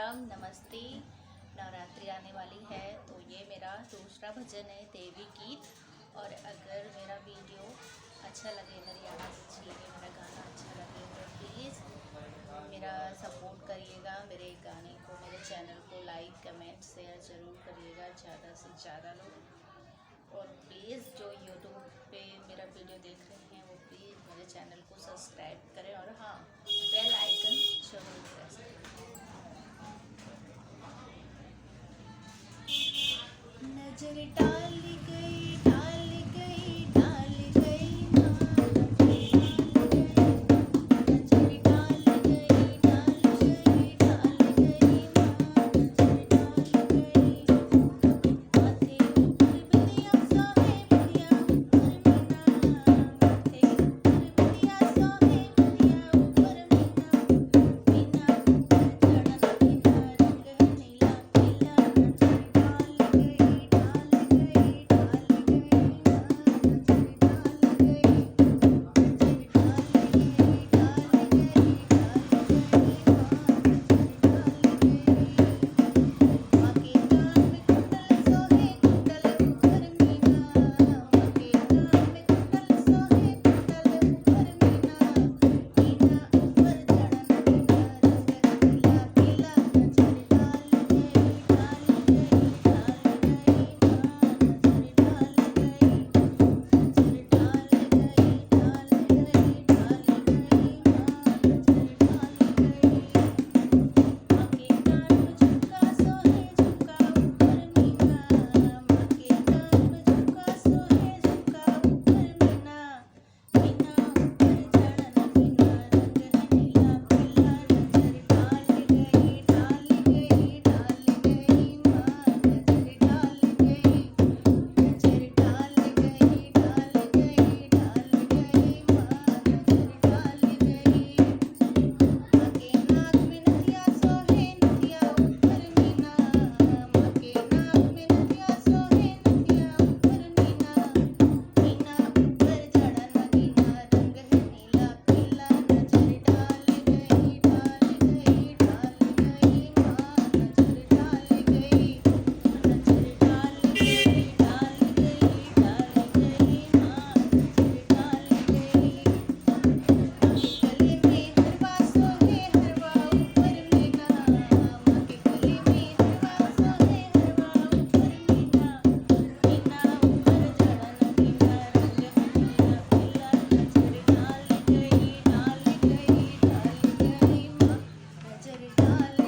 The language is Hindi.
राम नमस्ते। नवरात्रि आने वाली है तो ये मेरा दूसरा भजन है, देवी गीत। और अगर मेरा वीडियो अच्छा लगे, मेरी आवाज़ अच्छी लगे, मेरा गाना अच्छा लगे तो प्लीज़ मेरा सपोर्ट करिएगा। मेरे गाने को, मेरे चैनल को लाइक कमेंट शेयर ज़रूर करिएगा, ज़्यादा से ज़्यादा लोग। और प्लीज़ जो यूट्यूब पे मेरा वीडियो देख रहे हैं वो प्लीज़ मेरे चैनल को सब्सक्राइब करें और हाँ, बेल आइकन जरूर प्रेस करें। नजर डाल गई डाल गई डाल गई माँ, नजर डाल गई डाल गई डाल गई माँ, नजर डाल गई। माथे ऊपर बिंदिया सोहे बिंदिया ऊपर मीना, माथे ऊपर बिंदिया सोहे बिंदिया ऊपर मीना, मीना ऊपर चढ़न बिना रंग है नीला पीला। नजर डाल गई डाल गई डाल गई माँ, नजर डाल गई, नजर डाल गई डाल गई डाल गई माँ, नजर डाल गई। माँ के कान में कुंडल सोहे कुंडल ऊपर मीना, माँ के कान में कुंडल सोहे कुंडल ऊपर मीना, मीना ऊपर चढ़न बिना रंग है नीला पीला। नजर डाल गई डाल गई डाल गई माँ, नजर डाल गई, नजर डाल गई डाल गई डाल गई माँ, नजर डाल गई। माँ के कान में झुमका सोहे झुमका ऊपर मीना, माँ के कान में झुमका सोहे झुमका ऊपर मीना, मीना ऊपर चढ़न बिना रंग है नीला पीला। नजर डाल गई डाल गई डाल गई माँ, नजर डाल गई, नजर डाल गई डाल गई डाल गई माँ, नजर डाल गई। माँ के नाक में नथिया सोहे नथिया ऊपर मीना, माँ के नाक में नथिया सोहे नथिया ऊपर मीना, मीना ऊपर चढ़न बिना रंग है नीला पीला। नजर डाल गई डाल गई डाल गई माँ, नजर डाल गई, नजर डाल गई डाल गई डाल गई माँ, नजर डाल गई। माँ के गले में हरवा सोहे हरवा ऊपर मीना, माँ के गले में हरवा सोहे हरवा ऊपर मीना, मीना ऊपर चढ़न बिना रंग है नीला पीला। नजर डाल गई डाल गई डाल गई माँ, नजर डाल